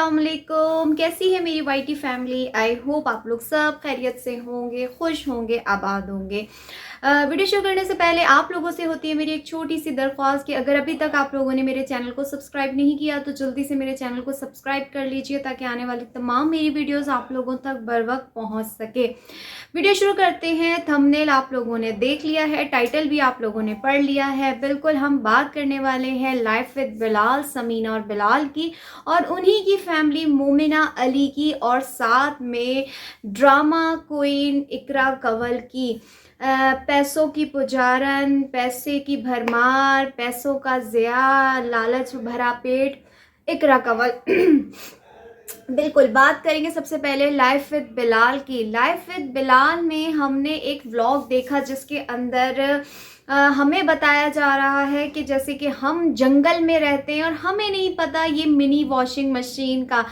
अस्सलाम वालेकुम। कैसी है मेरी वाईटी फैमिली? आई होप आप लोग सब खैरियत से होंगे, खुश होंगे, आबाद होंगे। वीडियो शुरू करने से पहले आप लोगों से होती है मेरी एक छोटी सी दरख्वास्त कि अगर अभी तक आप लोगों ने मेरे चैनल को सब्सक्राइब नहीं किया तो जल्दी से मेरे चैनल को सब्सक्राइब कर लीजिए ताकि आने वाली तमाम मेरी वीडियोस आप लोगों तक बर वक्त पहुँच सके। वीडियो शुरू करते हैं। थंबनेल आप लोगों ने देख लिया है, टाइटल भी आप लोगों ने पढ़ लिया है। बिल्कुल हम बात करने वाले हैं लाइफ विद बिलाल, समीना और बिलाल की, और उन्हीं की फैमिली मोमिना अली की, और साथ में ड्रामा क्वीन इकरा कंवल की। पैसों की पुजारन, पैसे की भरमार, पैसों का ज़िया, लालच भरा पेट, इकरा कंवल। बिल्कुल बात करेंगे सबसे पहले लाइफ विद बिलाल की। लाइफ विद बिलाल में हमने एक व्लॉग देखा जिसके अंदर हमें बताया जा रहा है कि जैसे कि हम जंगल में रहते हैं और हमें नहीं पता ये मिनी वॉशिंग मशीन का।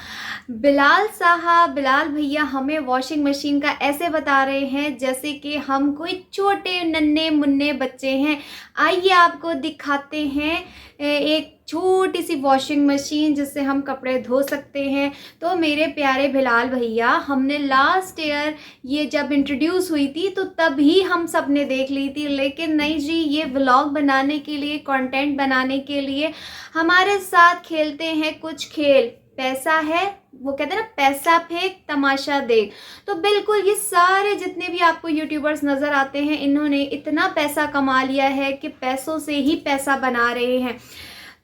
बिलाल साहब, बिलाल भैया हमें वॉशिंग मशीन का ऐसे बता रहे हैं जैसे कि हम कोई छोटे नन्हे मुन्ने बच्चे हैं। आइए आपको दिखाते हैं एक छोटी सी वॉशिंग मशीन जिससे हम कपड़े धो सकते हैं। तो मेरे प्यारे बिलाल भैया, हमने लास्ट ईयर ये जब इंट्रोड्यूस हुई थी तो तभी हम सब ने देख ली थी, लेकिन नहीं जी, ये व्लॉग बनाने के लिए, कंटेंट बनाने के लिए हमारे साथ खेलते हैं कुछ खेल। पैसा है, वो कहते हैं ना, पैसा फेंक तमाशा देख। तो बिल्कुल ये सारे जितने भी आपको यूट्यूबर्स नज़र आते हैं, इन्होंने इतना पैसा कमा लिया है कि पैसों से ही पैसा बना रहे हैं।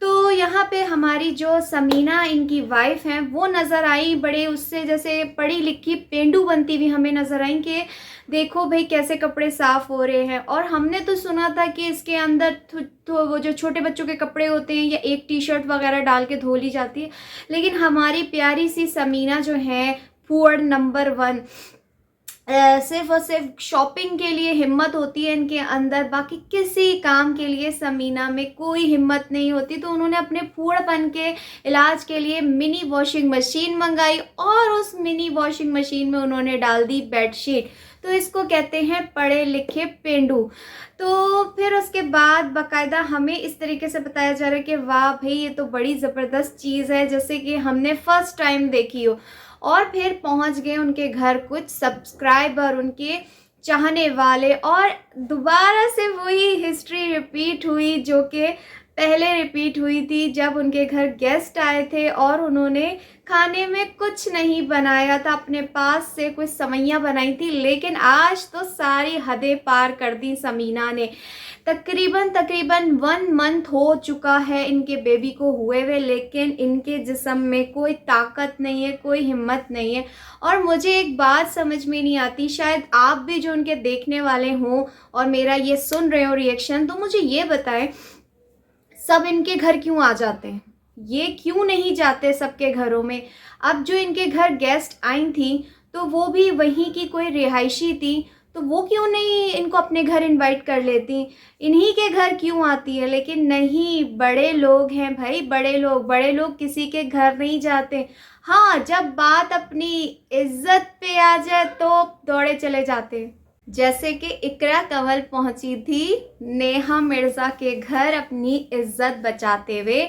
तो यहाँ पे हमारी जो समीना इनकी वाइफ हैं वो नज़र आई, बड़े उससे जैसे पढ़ी लिखी पेंडू बनती हुई हमें नज़र आई कि देखो भाई कैसे कपड़े साफ़ हो रहे हैं। और हमने तो सुना था कि इसके अंदर तो वो जो छोटे बच्चों के कपड़े होते हैं या एक टी शर्ट वगैरह डाल के धो ली जाती है, लेकिन हमारी प्यारी सी समीना जो है पुअर नंबर 1, सिर्फ और सिर्फ शॉपिंग के लिए हिम्मत होती है इनके अंदर, बाकी किसी काम के लिए समीना में कोई हिम्मत नहीं होती। तो उन्होंने अपने फूड़पन के इलाज के लिए मिनी वॉशिंग मशीन मंगाई और उस मिनी वॉशिंग मशीन में उन्होंने डाल दी बेडशीट। तो इसको कहते हैं पढ़े लिखे पेंडू। तो फिर उसके बाद बाकायदा हमें इस तरीके से बताया जा रहा है कि वाह भाई ये तो बड़ी ज़बरदस्त चीज़ है, जैसे कि हमने फ़र्स्ट टाइम देखी हो। और फिर पहुंच गए उनके घर कुछ सब्सक्राइबर, उनके चाहने वाले, और दोबारा से वही हिस्ट्री रिपीट हुई जो कि पहले रिपीट हुई थी जब उनके घर गेस्ट आए थे और उन्होंने खाने में कुछ नहीं बनाया था, अपने पास से कुछ सवैयाँ बनाई थी। लेकिन आज तो सारी हदें पार कर दी समीना ने। तकरीबन 1 मंथ हो चुका है इनके बेबी को हुए हुए, लेकिन इनके जिस्म में कोई ताकत नहीं है, कोई हिम्मत नहीं है। और मुझे एक बात समझ में नहीं आती, शायद आप भी जो उनके देखने वाले हों और मेरा ये सुन रहे हो रिएक्शन, तो मुझे ये बताएं, सब इनके घर क्यों आ जाते हैं? ये क्यों नहीं जाते सबके घरों में? अब जो इनके घर गेस्ट आई थी तो वो भी वहीं की कोई रिहायशी थी, तो वो क्यों नहीं इनको अपने घर इनवाइट कर लेती? इन्हीं के घर क्यों आती है? लेकिन नहीं, बड़े लोग हैं भाई, बड़े लोग किसी के घर नहीं जाते। हाँ, जब बात अपनी इज्जत पे आ जाए तो दौड़े चले जाते हैं। जैसे कि इकरा कंवल पहुंची थी नेहा मिर्ज़ा के घर अपनी इज्जत बचाते हुए,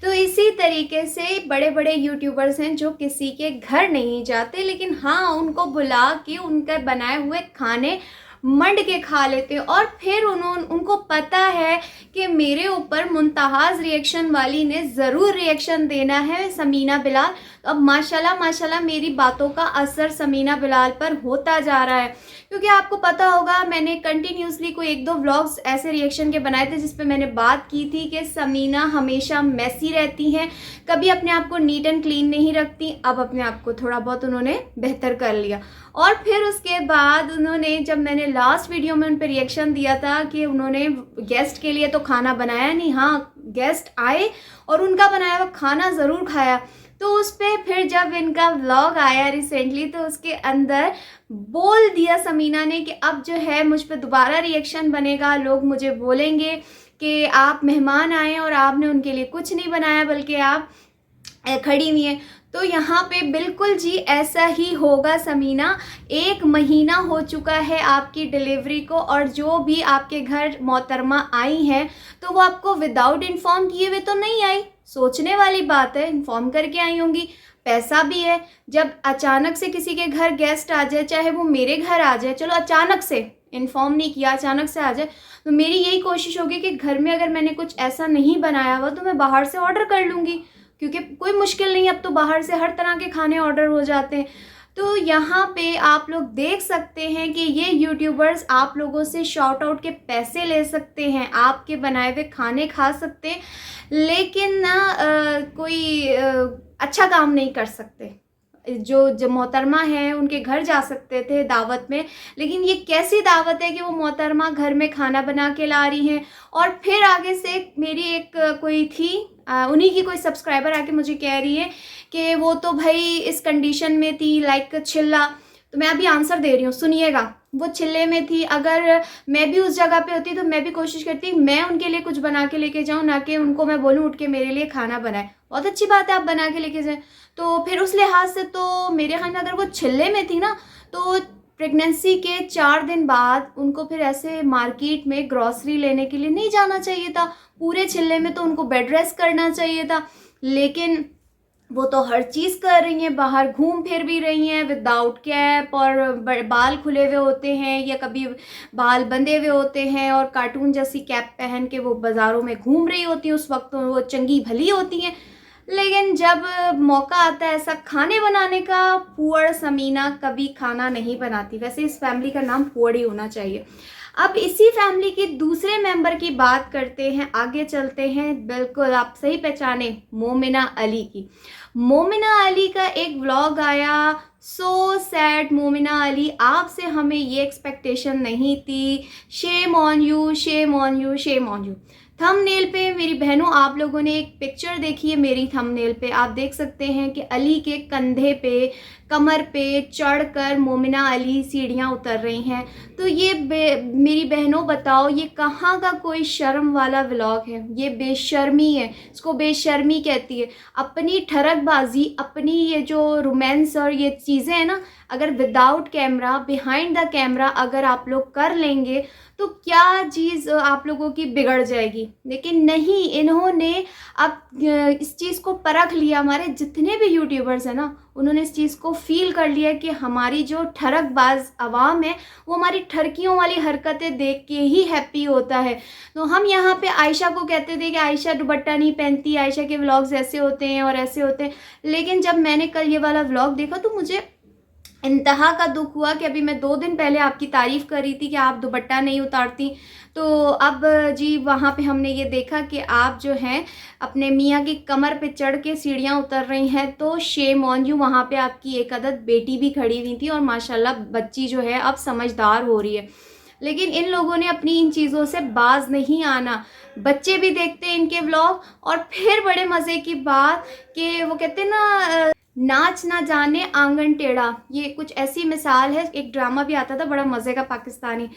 तो इसी तरीके से बड़े बड़े यूट्यूबर्स हैं जो किसी के घर नहीं जाते, लेकिन हाँ उनको बुला के उनके बनाए हुए खाने मंड के खा लेते। और फिर उनको पता है कि मेरे ऊपर मुंतहाज रिएक्शन वाली ने ज़रूर रिएक्शन देना है, समीना बिलाल। अब माशाल्लाह मेरी बातों का असर समीना बिलाल पर होता जा रहा है, क्योंकि आपको पता होगा मैंने कंटिन्यूसली कोई 1-2 व्लॉग्स ऐसे रिएक्शन के बनाए थे जिस पे मैंने बात की थी कि समीना हमेशा मैसी रहती हैं, कभी अपने आप को नीट एंड क्लीन नहीं रखती। अब अपने आप को थोड़ा बहुत उन्होंने बेहतर कर लिया। और फिर उसके बाद उन्होंने, जब मैंने लास्ट वीडियो में उन पर रिएक्शन दिया था कि उन्होंने गेस्ट के लिए तो खाना बनाया नहीं, हाँ गेस्ट आए और उनका बनाया हुआ खाना ज़रूर खाया, तो उस पर फिर जब इनका व्लॉग आया रिसेंटली तो उसके अंदर बोल दिया समीना ने कि अब जो है मुझ पर दोबारा रिएक्शन बनेगा, लोग मुझे बोलेंगे कि आप मेहमान आए और आपने उनके लिए कुछ नहीं बनाया बल्कि आप खड़ी हुई हैं। तो यहाँ पे बिल्कुल जी ऐसा ही होगा समीना। 1 महीना हो चुका है आपकी डिलीवरी को, और जो भी आपके घर मोहतरमा आई हैं तो वो आपको विदाउट इन्फॉर्म किए हुए तो नहीं आई। सोचने वाली बात है, इन्फॉर्म करके आई होंगी, पैसा भी है। जब अचानक से किसी के घर गेस्ट आ जाए, चाहे वो मेरे घर आ जाए, चलो अचानक से, इन्फॉर्म नहीं किया, अचानक से आ जाए, तो मेरी यही कोशिश होगी कि घर में अगर मैंने कुछ ऐसा नहीं बनाया हुआ तो मैं बाहर से ऑर्डर कर लूँगी, क्योंकि कोई मुश्किल नहीं, अब तो बाहर से हर तरह के खाने ऑर्डर हो जाते हैं। तो यहाँ पे आप लोग देख सकते हैं कि ये यूट्यूबर्स आप लोगों से शॉर्ट आउट के पैसे ले सकते हैं, आपके बनाए हुए खाने खा सकते हैं, लेकिन ना कोई अच्छा काम नहीं कर सकते। जो मोहतरमा है उनके घर जा सकते थे दावत में, लेकिन ये कैसी दावत है कि वो मोहतरमा घर में खाना बना के ला रही हैं। और फिर आगे से मेरी एक कोई थी, उन्हीं की कोई सब्सक्राइबर आके मुझे कह रही है कि वो तो भाई इस कंडीशन में थी, लाइक चिल्ला। तो मैं अभी आंसर दे रही हूँ, सुनिएगा। वो चिल्ले में थी, अगर मैं भी उस जगह पे होती तो मैं भी कोशिश करती मैं उनके लिए कुछ बना के लेके जाऊँ, ना कि उनको मैं बोलूँ उठ के मेरे लिए खाना बनाए। बहुत अच्छी बात है आप बना के लेके जाएं। तो फिर उस लिहाज से तो मेरे ख्याल में अगर वो चिल्ले में थी ना, तो प्रेगनेंसी के 4 दिन बाद उनको फिर ऐसे मार्केट में ग्रॉसरी लेने के लिए नहीं जाना चाहिए था। पूरे चिल्ले में तो उनको बेड रेस्ट करना चाहिए था, लेकिन वो तो हर चीज़ कर रही हैं, बाहर घूम फिर भी रही हैं विदाउट कैप, और बाल खुले हुए होते हैं या कभी बाल बंधे हुए होते हैं, और कार्टून जैसी कैप पहन के वो बाज़ारों में घूम रही होती हैं। उस वक्त तो वो चंगी भली होती हैं, लेकिन जब मौका आता है ऐसा खाने बनाने का, पुअर समीना कभी खाना नहीं बनाती। वैसे इस फैमिली का नाम पुअर ही होना चाहिए। अब इसी फैमिली के दूसरे मेंबर की बात करते हैं, आगे चलते हैं। बिल्कुल आप सही पहचाने, मोमिना अली की। मोमिना अली का एक व्लॉग आया, सो सैड। मोमिना अली, आपसे हमें ये एक्सपेक्टेशन नहीं थी, shame on you, shame on you, shame on you. Thumbnail पे मेरी बहनों आप लोगों ने एक पिक्चर देखी है मेरी थंबनेल पे, आप देख सकते हैं कि अली के कंधे पे, कमर पे चढ़कर मोमिना अली सीढ़ियाँ उतर रही हैं। तो ये मेरी बहनों बताओ, ये कहाँ का कोई शर्म वाला व्लॉग है? ये बेशर्मी है, इसको बेशर्मी कहती है। अपनी ठरकबाजी, अपनी ये जो रोमांस और ये चीज़ें हैं ना, अगर without camera, behind the camera अगर आप लोग कर लेंगे तो क्या चीज़ आप लोगों की बिगड़ जाएगी। लेकिन नहीं, इन्होंने अब इस चीज़ को परख लिया। हमारे जितने भी यूट्यूबर्स हैं ना, उन्होंने इस चीज़ को फील कर लिया कि हमारी जो ठरकबाज आवाम है वो हमारी ठरकियों वाली हरकतें देख के ही हैप्पी होता है। तो हम यहाँ पे आयशा को कहते थे कि आयशा दुपट्टा नहीं पहनती, आयशा के व्लॉग्स ऐसे होते हैं और ऐसे होते हैं। लेकिन जब मैंने कल ये वाला व्लॉग देखा तो मुझे इंतहा का दुख हुआ कि अभी मैं 2 दिन पहले आपकी तारीफ़ कर रही थी कि आप दुपट्टा नहीं उतारती, तो अब जी वहाँ पे हमने ये देखा कि आप जो हैं अपने मियाँ की कमर पे चढ़ के सीढ़ियाँ उतर रही हैं। तो शेम ऑन यू, वहाँ पे आपकी एक अदद बेटी भी खड़ी हुई थी और माशाल्लाह बच्ची जो है अब समझदार हो रही है। लेकिन इन लोगों ने अपनी इन चीज़ों से बाज नहीं आना। बच्चे भी देखते हैं इनके व्लॉग, और फिर बड़े मज़े की बात कि वो कहते हैं ना, नाच ना जाने आंगन टेढ़ा, ये कुछ ऐसी मिसाल है। एक ड्रामा भी आता था बड़ा मज़े का पाकिस्तानी।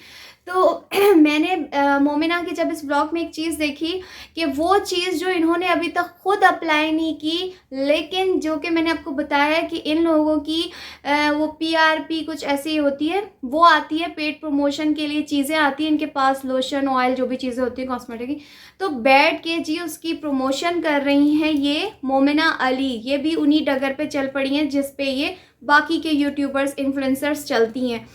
तो मैंने मोमिना की जब इस ब्लॉग में एक चीज़ देखी कि वो चीज़ जो इन्होंने अभी तक खुद अप्लाई नहीं की, लेकिन जो कि मैंने आपको बताया कि इन लोगों की वो पीआरपी कुछ ऐसी होती है, वो आती है पेड प्रमोशन के लिए, चीज़ें आती हैं इनके पास, लोशन ऑयल जो भी चीज़ें होती हैं कॉस्मेटिक की, तो बैठ के जी उसकी प्रमोशन कर रही हैं ये मोमिना अली। ये भी उन्हीं डगर पे चल पड़ी हैं जिस पे ये बाकी के यूट्यूबर्स, इन्फ्लुएंसर्स चलती हैं।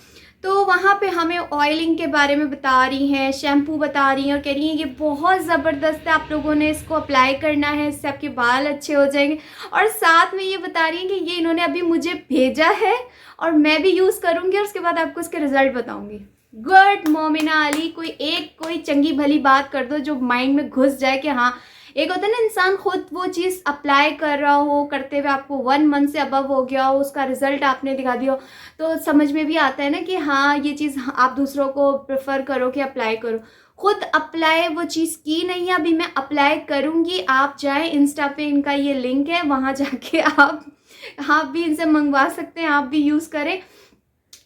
तो वहाँ पे हमें ऑयलिंग के बारे में बता रही हैं, शैम्पू बता रही हैं और कह रही हैं ये बहुत ज़बरदस्त है, आप लोगों ने इसको अप्लाई करना है, इससे आपके बाल अच्छे हो जाएंगे। और साथ में ये बता रही हैं कि ये इन्होंने अभी मुझे भेजा है और मैं भी यूज़ करूँगी और उसके बाद आपको इसके रिज़ल्ट बताऊँगी। गुड मोमिना अली, कोई चंगी भली बात कर दो जो माइंड में घुस जाए कि हाँ, एक होता है ना इंसान खुद वो चीज़ अप्लाई कर रहा हो, करते हुए आपको 1 मंथ से अबव हो गया हो, उसका रिज़ल्ट आपने दिखा दिया हो, तो समझ में भी आता है ना कि हाँ ये चीज़ आप दूसरों को प्रेफर करो कि अप्लाई करो। खुद अप्लाई वो चीज़ की नहीं है, अभी मैं अप्लाई करूँगी। आप जाएँ इंस्टा पे, इनका ये लिंक है, वहाँ जाके आप भी इनसे मंगवा सकते हैं, आप भी यूज़ करें।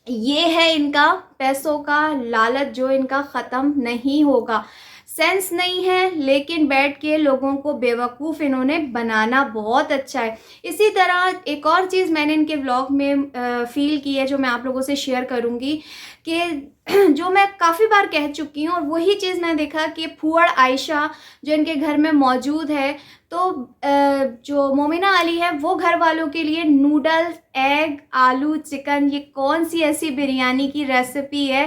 ये है इनका पैसों का लालच जो इनका ख़त्म नहीं होगा। सेंस नहीं है, लेकिन बैठ के लोगों को बेवकूफ़ इन्होंने बनाना बहुत अच्छा है। इसी तरह एक और चीज़ मैंने इनके व्लॉग में फ़ील की है जो मैं आप लोगों से शेयर करूंगी कि जो मैं काफ़ी बार कह चुकी हूँ, और वही चीज़ मैंने देखा कि फूहड़ आयशा जो इनके घर में मौजूद है, तो जो मोमिना अली है वो घर वालों के लिए नूडल्स, एग, आलू, चिकन, ये कौन सी ऐसी बिरयानी की रेसिपी है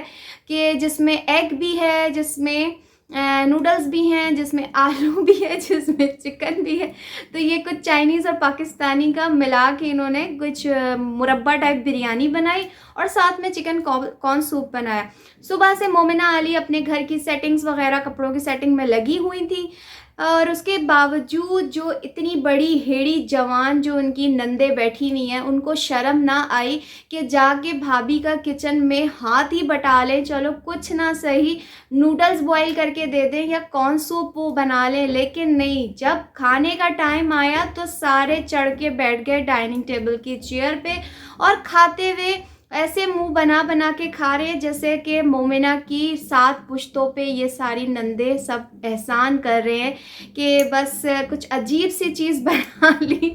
कि जिसमें एग भी है, जिसमें नूडल्स भी हैं, जिसमें आलू भी है, जिसमें चिकन भी है। तो ये कुछ चाइनीज़ और पाकिस्तानी का मिला के इन्होंने कुछ मुरब्बा टाइप बिरयानी बनाई और साथ में चिकन कॉर्न सूप बनाया। सुबह से मोमिना अली अपने घर की सेटिंग्स वगैरह, कपड़ों की सेटिंग में लगी हुई थी, और उसके बावजूद जो इतनी बड़ी हेड़ी जवान जो उनकी नंदे बैठी हुई हैं, उनको शर्म ना आई कि जाके भाभी का किचन में हाथ ही बटा लें, चलो कुछ ना सही नूडल्स बॉईल करके दे दें या कॉर्न सूप वो बना लें। लेकिन नहीं, जब खाने का टाइम आया तो सारे चढ़ के बैठ गए डाइनिंग टेबल की चेयर पे, और खाते हुए ऐसे मुंह बना बना के खा रहे जैसे कि मोमिना की 7 पुश्तों पे ये सारी नंदे सब एहसान कर रहे हैं कि बस कुछ अजीब सी चीज़ बना ली।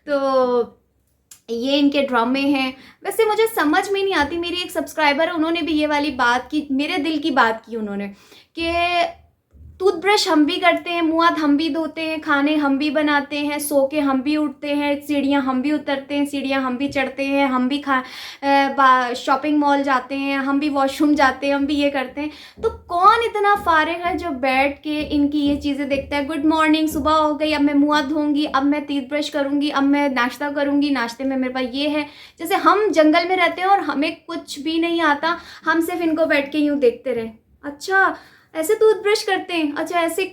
तो ये इनके ड्रामे हैं। वैसे मुझे समझ में नहीं आती, मेरी एक सब्सक्राइबर है, उन्होंने भी ये वाली बात की, मेरे दिल की बात की उन्होंने, कि टूथब्रश हम भी करते हैं, मुँह हाथ हम भी धोते हैं, खाने हम भी बनाते हैं, सो के हम भी उठते हैं, सीढ़ियाँ हम भी उतरते हैं, सीढ़ियाँ हम भी चढ़ते हैं, हम भी शॉपिंग मॉल जाते हैं, हम भी वॉशरूम जाते हैं, हम भी ये करते हैं। तो कौन इतना फारिग है जो बैठ के इनकी ये चीज़ें देखता है? गुड मॉर्निंग, सुबह हो गई, अब मैं मुँह हाथ धोऊंगी, अब मैं टूथब्रश करूँगी, अब मैं नाश्ता करूँगी, नाश्ते में मेरे पास ये है। जैसे हम जंगल में रहते हैं और हमें कुछ भी नहीं आता, हम सिर्फ इनको बैठ के यूँ देखते रहे। अच्छा ऐसे टूथब्रश करते हैं, अच्छा ऐसे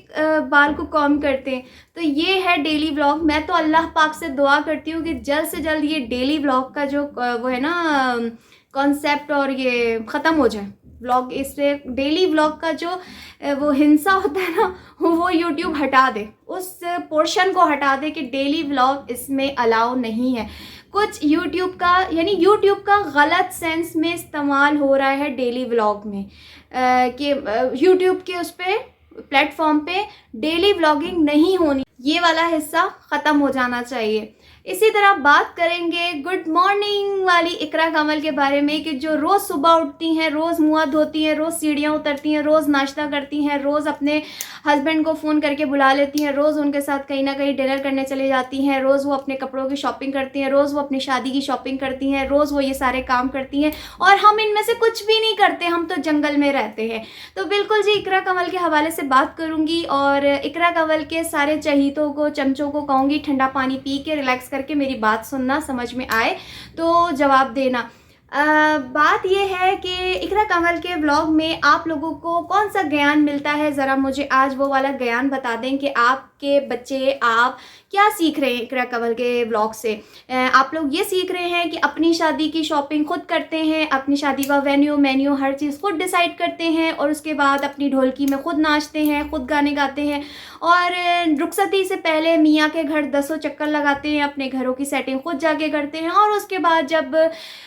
बाल को कॉम्ब करते हैं। तो ये है डेली व्लॉग। मैं तो अल्लाह पाक से दुआ करती हूँ कि जल्द से जल्द ये डेली व्लॉग का जो वो है ना कॉन्सेप्ट, और ये ख़त्म हो जाए व्लॉग। इससे डेली व्लॉग का जो वो हिंसा होता है ना, वो यूट्यूब हटा दे, उस पोर्शन को हटा दे कि डेली व्लॉग इसमें अलाउ नहीं है। कुछ यूट्यूब का, यानी यूट्यूब का गलत सेंस में इस्तेमाल हो रहा है डेली व्लॉग में, कि यूट्यूब के उस पर प्लेटफॉर्म पे डेली व्लॉगिंग नहीं होनी, ये वाला हिस्सा ख़त्म हो जाना चाहिए। इसी तरह बात करेंगे गुड मॉर्निंग वाली इकरा कमल के बारे में, कि जो रोज़ सुबह उठती हैं, रोज़ मुँह धोती हैं, रोज़ सीढ़ियाँ उतरती हैं, रोज़ नाश्ता करती हैं, रोज़ अपने हस्बैंड को फ़ोन करके बुला लेती हैं, रोज़ उनके साथ कहीं ना कहीं डिनर करने चली जाती हैं, रोज़ वो अपने कपड़ों की शॉपिंग करती हैं, रोज़ वो अपनी शादी की शॉपिंग करती हैं, रोज़ वो ये सारे काम करती हैं, और हम इनमें से कुछ भी नहीं करते, हम तो जंगल में रहते हैं। तो बिल्कुल जी इकरा कमल के हवाले से बात करूँगी, और इकरा कमल के सारे चहीतों को, चमचों को कहूँगी ठंडा पानी पी के रिलैक्स करके मेरी बात सुनना, समझ में आए तो जवाब देना। बात यह है कि इकरा कमल के व्लॉग में आप लोगों को कौन सा ज्ञान मिलता है, ज़रा मुझे आज वो वाला ज्ञान बता दें कि आपके बच्चे, आप क्या सीख रहे हैं इकरा कमल के व्लॉग से। आप लोग ये सीख रहे हैं कि अपनी शादी की शॉपिंग खुद करते हैं, अपनी शादी का वेन्यू, मेन्यू, हर चीज़ खुद डिसाइड करते हैं, और उसके बाद अपनी ढोलकी में खुद नाचते हैं, खुद गाने गाते हैं, और रुखसती से पहले मियाँ के घर 10 चक्कर लगाते हैं, अपने घरों की सेटिंग खुद जाके करते हैं, और उसके बाद जब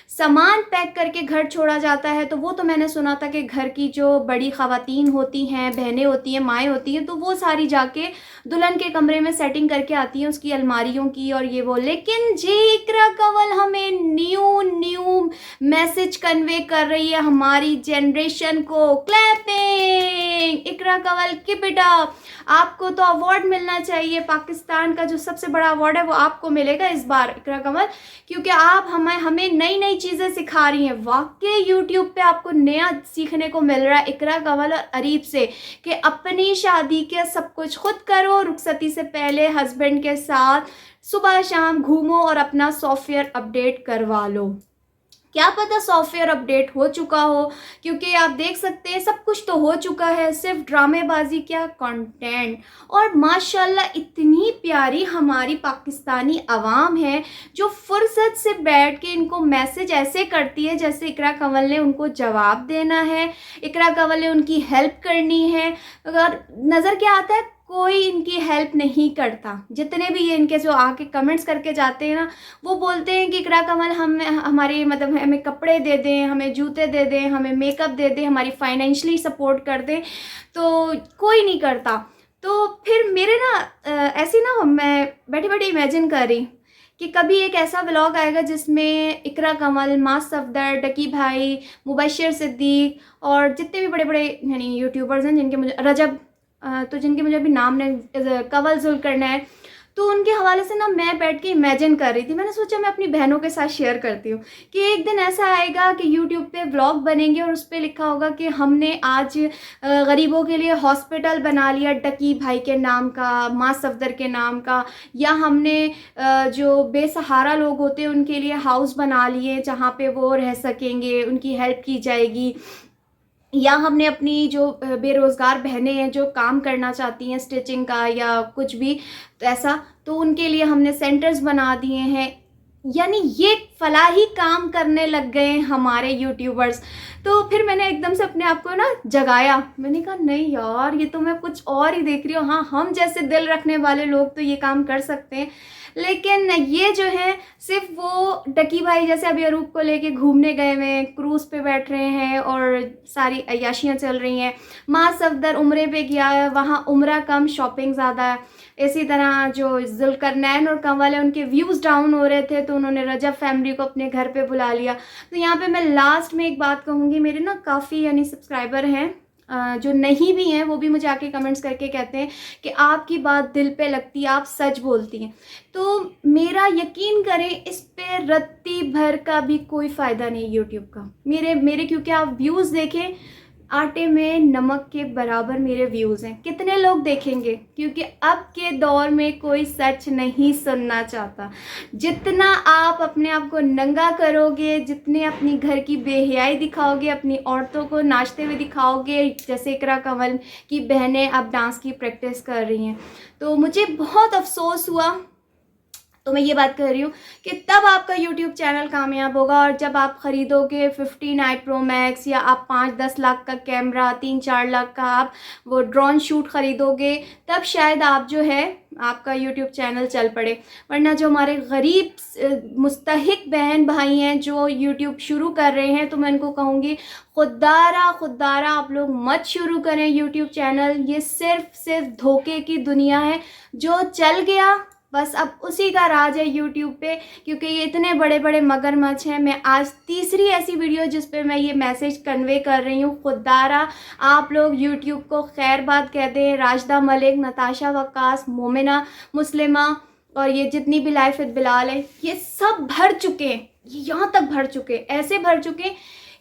सामान पैक करके घर छोड़ा जाता है, तो वो तो मैंने सुना था कि घर की जो बड़ी ख़वातीन होती हैं, बहनें होती हैं, माएँ होती हैं, तो वो सारी जाके दुल्हन के कमरे में सेटिंग करके आती हैं, उसकी अलमारियों की और ये वो। लेकिन जी इकरा कंवल हमें न्यू मैसेज कन्वे कर रही है हमारी जनरेशन को। क्लैपिंग इकरा कंवल की बेटा, आपको तो अवार्ड मिलना चाहिए, पाकिस्तान का जो सबसे बड़ा अवार्ड है वो आपको मिलेगा इस बार इकरा कंवल, क्योंकि आप हमें नई नई चीज़ें सिखा रही हैं। वाकई यूट्यूब पे आपको नया सीखने को मिल रहा है इकरा कंवल और अरीब से, कि अपनी शादी के सब कुछ खुद करो, रुखसती से पहले हस्बैंड के साथ सुबह शाम घूमो और अपना सॉफ्टवेयर अपडेट करवा लो। क्या पता सॉफ्टवेयर अपडेट हो चुका हो, क्योंकि आप देख सकते हैं सब कुछ तो हो चुका है, सिर्फ ड्रामेबाजी क्या कंटेंट। और माशाल्लाह इतनी प्यारी हमारी पाकिस्तानी अवाम है जो फुर्सत से बैठ के इनको मैसेज ऐसे करती है जैसे इकरा कंवल ने उनको जवाब देना है, इकरा कंवल ने उनकी हेल्प करनी है। अगर नज़र क्या आता है, कोई इनकी हेल्प नहीं करता। जितने भी ये इनके जो आके कमेंट्स करके जाते हैं ना, वो बोलते हैं कि इकरा कंवल हमारे मतलब हमें कपड़े दे दें, हमें जूते दे दें, हमें मेकअप दे दें, हमारी फाइनेंशियली सपोर्ट कर दें, तो कोई नहीं करता। तो फिर मेरे ना ऐसी ना मैं बैठी बैठी इमेजिन कर रही कि कभी एक ऐसा व्लॉग आएगा जिसमें इकरा कमल, माँ सफदर, डकी भाई, मुबशिर सिद्दीक और जितने भी बड़े बड़े यानी यूट्यूबर्स हैं जिनके मुझे रजब तो जिनके मुझे अभी नाम नहीं, कवल जुल्करनैन, तो उनके हवाले से ना मैं बैठ के इमेजिन कर रही थी। मैंने सोचा मैं अपनी बहनों के साथ शेयर करती हूँ कि एक दिन ऐसा आएगा कि यूट्यूब पे व्लॉग बनेंगे और उस पर लिखा होगा कि हमने आज गरीबों के लिए हॉस्पिटल बना लिया डकी भाई के नाम का, माँ सफदर के नाम का, या हमने जो बेसहारा लोग होते हैं उनके लिए हाउस बना लिए जहाँ पे वो रह सकेंगे, उनकी हेल्प की जाएगी, या हमने अपनी जो बेरोज़गार बहनें हैं जो काम करना चाहती हैं स्टिचिंग का या कुछ भी ऐसा, तो उनके लिए हमने सेंटर्स बना दिए हैं। यानी ये फलाही काम करने लग गए हैं हमारे यूट्यूबर्स। तो फिर मैंने एकदम से अपने आप को ना जगाया, मैंने कहा नहीं यार, ये तो मैं कुछ और ही देख रही हूँ। हाँ, हम जैसे दिल रखने वाले लोग तो ये काम कर सकते हैं, लेकिन ये जो है सिर्फ वो डकी भाई जैसे अभी अरूप को लेके घूमने गए हुए हैं, क्रूज़ पे बैठ रहे हैं और सारी अय्याशियाँ चल रही हैं। माँ सफदर उम्रे पे गया है, वहाँ उम्रा कम शॉपिंग ज़्यादा है। इसी तरह जो जुल्करनैन और कंवल है उनके व्यूज़ डाउन हो रहे थे तो उन्होंने रजब फैमिली को अपने घर पे बुला लिया। तो यहाँ पे मैं लास्ट में एक बात कहूँगी, मेरे ना काफ़ी यानी सब्सक्राइबर हैं जो नहीं भी हैं वो भी मुझे आके कमेंट्स करके कहते हैं कि आपकी बात दिल पे लगती है, आप सच बोलती हैं। तो मेरा यकीन करें, इस पे रत्ती भर का भी कोई फ़ायदा नहीं यूट्यूब का। मेरे क्योंकि आप व्यूज़ देखें, आटे में नमक के बराबर मेरे व्यूज़ हैं। कितने लोग देखेंगे? क्योंकि अब के दौर में कोई सच नहीं सुनना चाहता। जितना आप अपने आप को नंगा करोगे, जितने अपनी घर की बेहयाई दिखाओगे, अपनी औरतों को नाचते हुए दिखाओगे, जैसे इकरा कंवल की बहनें अब डांस की प्रैक्टिस कर रही हैं, तो मुझे बहुत अफसोस हुआ। तो मैं ये बात कर रही हूँ कि तब आपका YouTube चैनल कामयाब होगा और जब आप ख़रीदोगे 15i Pro Max या आप 5-10 लाख का कैमरा, 3-4 लाख का आप वो ड्रोन शूट ख़रीदोगे, तब शायद आप जो है आपका YouTube चैनल चल पड़े। वरना जो हमारे गरीब मुस्तहिक बहन भाई हैं जो YouTube शुरू कर रहे हैं, तो मैं उनको कहूँगी खुद्दारा आप लोग मत शुरू करें YouTube चैनल। ये सिर्फ धोखे की दुनिया है। जो चल गया बस अब उसी का राज है यूट्यूब पे, क्योंकि ये इतने बड़े बड़े मगरमच्छ हैं। मैं आज तीसरी ऐसी वीडियो जिस पे मैं ये मैसेज कन्वे कर रही हूँ, खुदारा आप लोग यूट्यूब को खैर बात कह दें। राशिदा मलिक, नताशा वक्कास, मोमिना मुस्लिमा और ये जितनी भी लाइफ विद बिलाल है, ये सब भर चुके हैं, ये यहाँ तक भर चुके, ऐसे भर चुके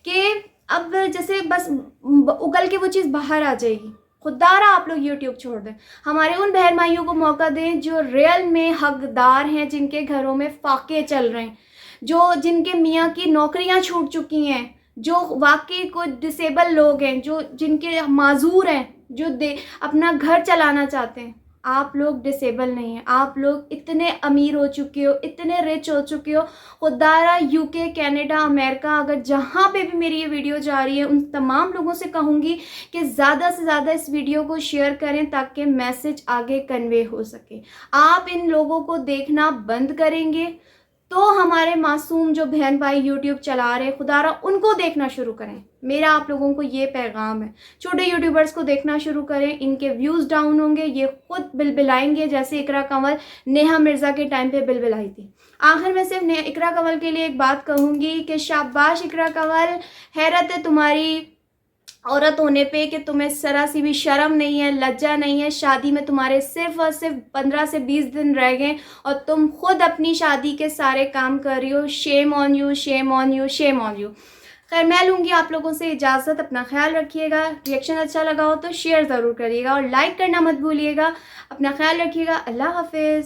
कि अब जैसे बस उगल के वो चीज़ बाहर आ जाएगी। खुदारा आप लोग यूट्यूब छोड़ दें, हमारे उन बहन भाइयों को मौका दें जो रियल में हकदार हैं, जिनके घरों में फाके चल रहे हैं, जो जिनके मियाँ की नौकरियां छूट चुकी हैं, जो वाकई कुछ डिसेबल लोग हैं, जो जिनके माजूर हैं, जो अपना घर चलाना चाहते हैं। आप लोग डिसेबल नहीं हैं, आप लोग इतने अमीर हो चुके हो, इतने रिच हो चुके हो। खुदारा यूके, कनाडा, अमेरिका, अगर जहाँ पे भी मेरी ये वीडियो जा रही है, उन तमाम लोगों से कहूँगी कि ज़्यादा से ज़्यादा इस वीडियो को शेयर करें ताकि मैसेज आगे कन्वे हो सके। आप इन लोगों को देखना बंद करेंगे तो हमारे मासूम जो बहन भाई यूट्यूब चला रहे, खुदारा उनको देखना शुरू करें। मेरा आप लोगों को ये पैगाम है, छोटे यूट्यूबर्स को देखना शुरू करें। इनके व्यूज़ डाउन होंगे, ये खुद बिलबिलाएंगे, जैसे इकरा कंवल नेहा मिर्ज़ा के टाइम पे बिलबिलाई थी। आखिर में सिर्फ इकरा कंवल के लिए एक बात कहूँगी कि शाबाश इकरा कंवल, हैरत है तुम्हारी औरत होने पे कि तुम्हें ज़रा सी भी शर्म नहीं है, लज्जा नहीं है। शादी में तुम्हारे सिर्फ और सिर्फ 15 से 20 दिन रह गए और तुम खुद अपनी शादी के सारे काम कर रही हो। Shame on you, shame on you, shame on you. खैर, मैं लूँगी आप लोगों से इजाज़त। अपना ख्याल रखिएगा। रिएक्शन अच्छा लगा हो तो शेयर ज़रूर करिएगा और लाइक करना मत भूलिएगा। अपना ख्याल रखिएगा। अल्लाह हाफिज़।